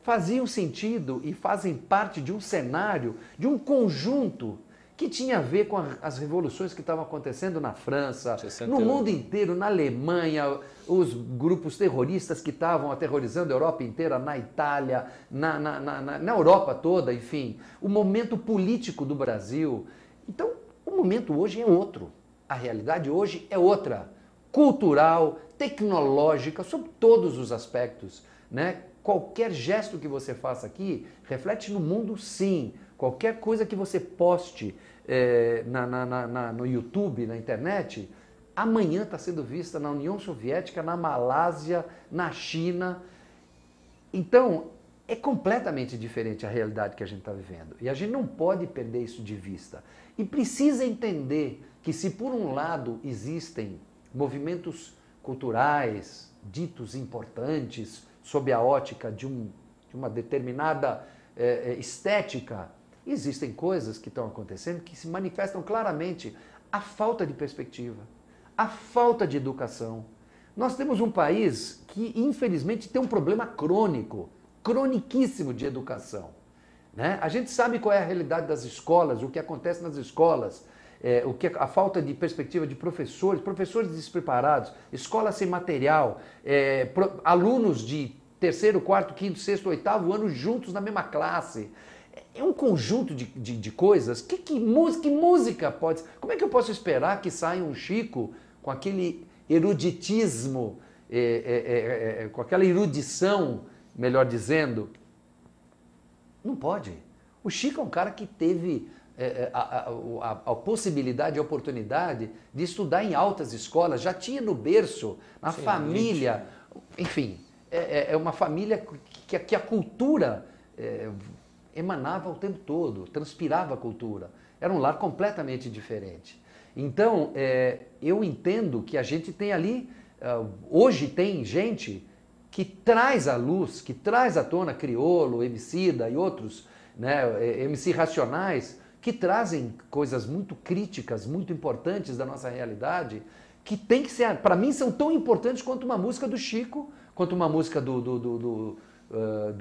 Speaker 2: faziam sentido e fazem parte de um cenário, de um conjunto que tinha a ver com as revoluções que estavam acontecendo na França,
Speaker 1: 68.
Speaker 2: no mundo inteiro, na Alemanha, os grupos terroristas que estavam aterrorizando a Europa inteira, na Itália, na Europa toda, enfim. O momento político do Brasil. Então, o momento hoje é outro. A realidade hoje é outra. Cultural, tecnológica, sob todos os aspectos, né? Qualquer gesto que você faça aqui reflete no mundo, sim. Qualquer coisa que você poste no YouTube, na internet, amanhã está sendo vista na União Soviética, na Malásia, na China. Então, é completamente diferente a realidade que a gente está vivendo. E a gente não pode perder isso de vista. E precisa entender que se por um lado existem movimentos culturais ditos importantes, sob a ótica de uma determinada estética, existem coisas que estão acontecendo que se manifestam claramente a falta de perspectiva, a falta de educação. Nós temos um país que, infelizmente, tem um problema crônico, croniquíssimo de educação, né? A gente sabe qual é a realidade das escolas, o que acontece nas escolas, a falta de perspectiva de professores despreparados, escola sem material, alunos de terceiro, quarto, quinto, sexto, oitavo ano juntos na mesma classe. É um conjunto de coisas. Que música pode... Como é que eu posso esperar que saia um Chico com aquele eruditismo, com aquela erudição, melhor dizendo? Não pode. O Chico é um cara que teve a possibilidade, a oportunidade de estudar em altas escolas, já tinha no berço, na família, enfim, é uma família que a cultura emanava o tempo todo, transpirava a cultura. Era um lar completamente diferente. Então, eu entendo que a gente tem ali, hoje tem gente que traz à luz, que traz à tona Criolo, Emicida e outros, né, MC Racionais, que trazem coisas muito críticas, muito importantes da nossa realidade, que tem que ser, para mim, são tão importantes quanto uma música do Chico, quanto uma música do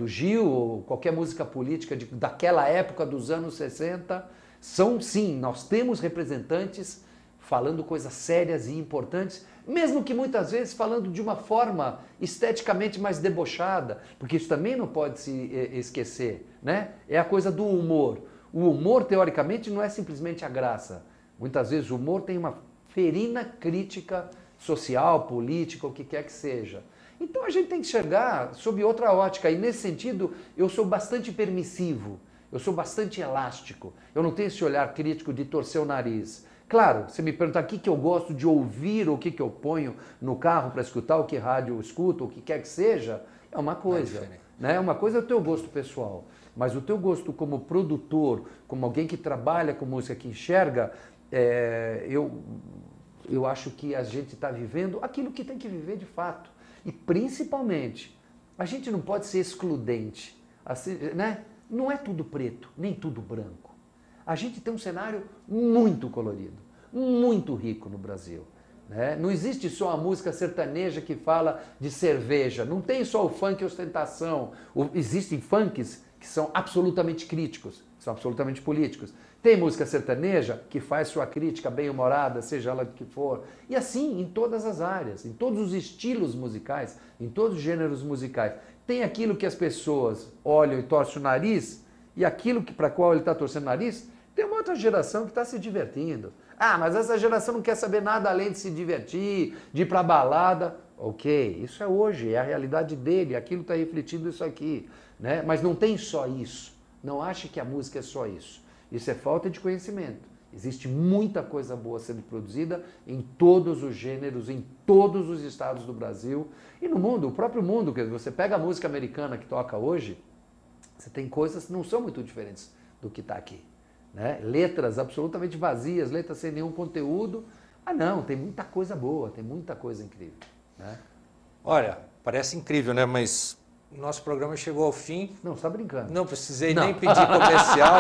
Speaker 2: Gil, ou qualquer música política daquela época dos anos 60. São, sim, nós temos representantes falando coisas sérias e importantes, mesmo que muitas vezes falando de uma forma esteticamente mais debochada, porque isso também não pode se esquecer, né? É a coisa do humor. O humor, teoricamente, não é simplesmente a graça. Muitas vezes o humor tem uma ferina crítica social, política, o que quer que seja. Então a gente tem que enxergar sob outra ótica, e nesse sentido eu sou bastante permissivo, eu sou bastante elástico, eu não tenho esse olhar crítico de torcer o nariz. Claro, você me perguntar o que eu gosto de ouvir, ou o que eu ponho no carro para escutar, o que rádio eu escuto, o que quer que seja, é uma coisa. Né? Uma coisa é o teu gosto pessoal, mas o teu gosto como produtor, como alguém que trabalha com música, que enxerga, eu acho que a gente está vivendo aquilo que tem que viver de fato. E principalmente, a gente não pode ser excludente, assim, né? Não é tudo preto, nem tudo branco. A gente tem um cenário muito colorido, muito rico no Brasil. Né? Não existe só a música sertaneja que fala de cerveja, não tem só o funk ostentação. Existem funks que são absolutamente críticos, que são absolutamente políticos. Tem música sertaneja que faz sua crítica bem-humorada, seja ela do que for. E assim, em todas as áreas, em todos os estilos musicais, em todos os gêneros musicais. Tem aquilo que as pessoas olham e torcem o nariz, e aquilo para qual ele está torcendo o nariz, tem uma outra geração que está se divertindo. Ah, mas essa geração não quer saber nada além de se divertir, de ir para a balada. Ok, isso é hoje, é a realidade dele, aquilo está refletindo isso aqui. Né? Mas não tem só isso. Não ache que a música é só isso. Isso é falta de conhecimento. Existe muita coisa boa sendo produzida em todos os gêneros, em todos os estados do Brasil e no mundo, o próprio mundo. Que você pega a música americana que toca hoje, você tem coisas que não são muito diferentes do que está aqui. Né? Letras absolutamente vazias, letras sem nenhum conteúdo. Ah não, tem muita coisa boa, tem muita coisa incrível. Né?
Speaker 1: Olha, parece incrível, né? Mas nosso programa chegou ao fim.
Speaker 2: Não, você está brincando.
Speaker 1: Não precisei nem pedir comercial.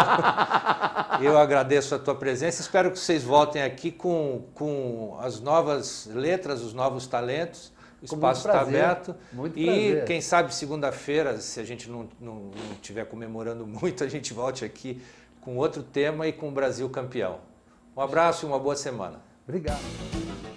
Speaker 1: Eu agradeço a tua presença. Espero que vocês voltem aqui com as novas letras, os novos talentos. O espaço está aberto.
Speaker 2: Muito
Speaker 1: e
Speaker 2: prazer.
Speaker 1: Quem sabe segunda-feira, se a gente não estiver comemorando muito, a gente volte aqui com outro tema e com o Brasil campeão. Um abraço e uma boa semana.
Speaker 2: Obrigado.